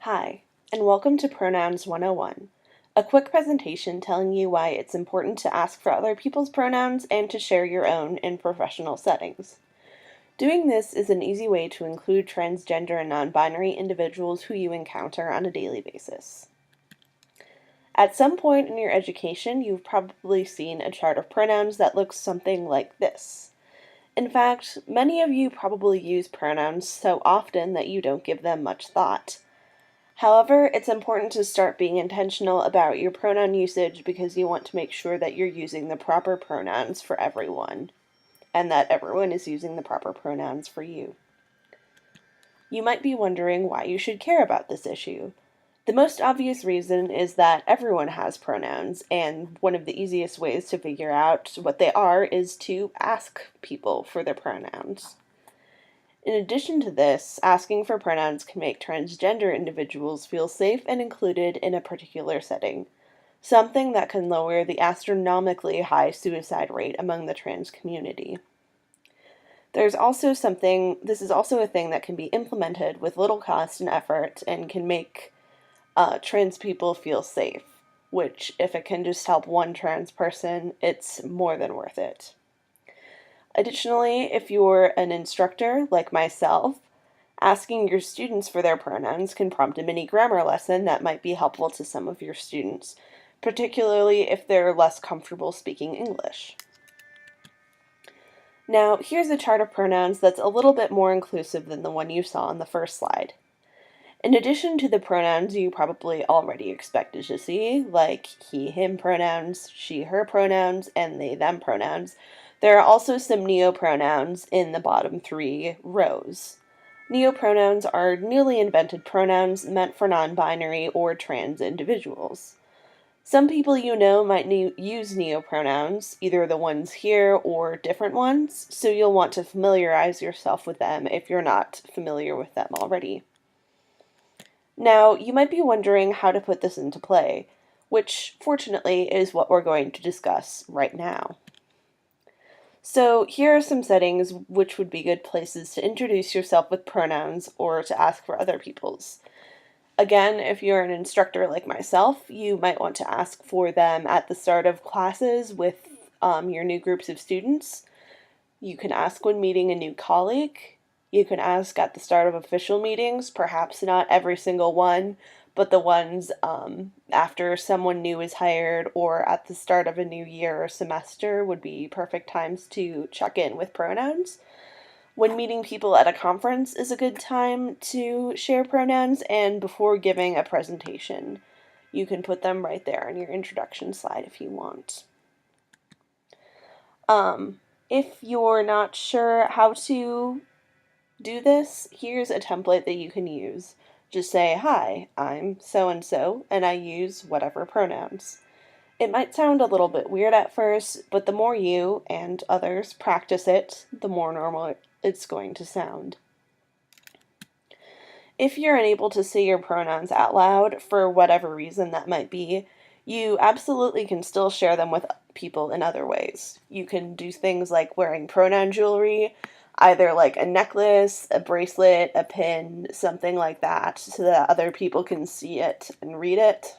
Hi, and welcome to Pronouns 101, a quick presentation telling you why it's important to ask for other people's pronouns and to share your own in professional settings. Doing this is an easy way to include transgender and non-binary individuals who you encounter on a daily basis. At some point in your education, you've probably seen a chart of pronouns that looks something like this. In fact, many of you probably use pronouns so often that you don't give them much thought. However, it's important to start being intentional about your pronoun usage because you want to make sure that you're using the proper pronouns for everyone, and that everyone is using the proper pronouns for you. You might be wondering why you should care about this issue. The most obvious reason is that everyone has pronouns, and one of the easiest ways to figure out what they are is to ask people for their pronouns. In addition to this, asking for pronouns can make transgender individuals feel safe and included in a particular setting, something that can lower the astronomically high suicide rate among the trans community. This is also a thing that can be implemented with little cost and effort and can make trans people feel safe, which, if it can just help one trans person, it's more than worth it. Additionally, if you're an instructor like myself, asking your students for their pronouns can prompt a mini grammar lesson that might be helpful to some of your students, particularly if they're less comfortable speaking English. Now, here's a chart of pronouns that's a little bit more inclusive than the one you saw on the first slide. In addition to the pronouns you probably already expected to see, like he, him pronouns, she, her pronouns, and they, them pronouns, there are also some neopronouns in the bottom 3 rows. Neopronouns are newly invented pronouns meant for non-binary or trans individuals. Some people you know might use neopronouns, either the ones here or different ones, so you'll want to familiarize yourself with them if you're not familiar with them already. Now, you might be wondering how to put this into play, which fortunately is what we're going to discuss right now. So here are some settings which would be good places to introduce yourself with pronouns or to ask for other people's. Again, if you're an instructor like myself, you might want to ask for them at the start of classes with your new groups of students. You can ask when meeting a new colleague. You can ask at the start of official meetings, perhaps not every single one, but the ones after someone new is hired or at the start of a new year or semester would be perfect times to check in with pronouns. When meeting people at a conference is a good time to share pronouns, and before giving a presentation. You can put them right there on your introduction slide if you want. If you're not sure how to do this, here's a template that you can use. Just say, hi, I'm so-and-so, and I use whatever pronouns. It might sound a little bit weird at first, but the more you and others practice it, the more normal it's going to sound. If you're unable to say your pronouns out loud, for whatever reason that might be, you absolutely can still share them with people in other ways. You can do things like wearing pronoun jewelry, either like a necklace, a bracelet, a pin, something like that, so that other people can see it and read it.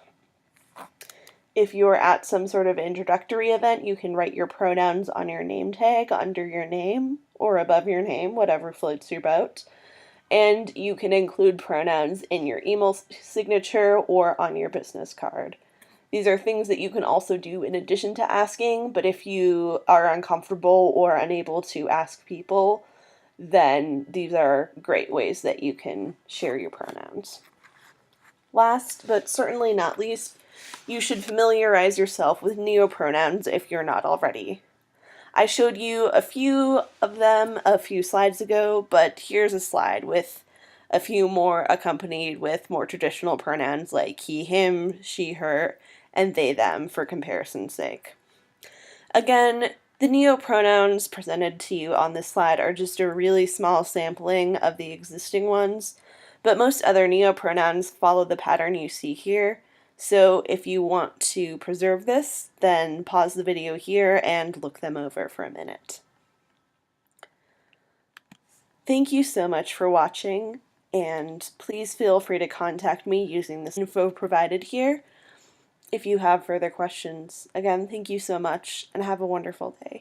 If you're at some sort of introductory event, you can write your pronouns on your name tag under your name or above your name, whatever floats your boat. And you can include pronouns in your email signature or on your business card. These are things that you can also do in addition to asking, but if you are uncomfortable or unable to ask people, then these are great ways that you can share your pronouns. Last, but certainly not least, you should familiarize yourself with neopronouns if you're not already. I showed you a few of them a few slides ago, but here's a slide with a few more accompanied with more traditional pronouns like he, him, she, her, and they, them for comparison's sake. Again, the neopronouns presented to you on this slide are just a really small sampling of the existing ones, but most other neopronouns follow the pattern you see here. So if you want to preserve this, then pause the video here and look them over for a minute. Thank you so much for watching. And please feel free to contact me using this info provided here if you have further questions. Again, thank you so much and have a wonderful day.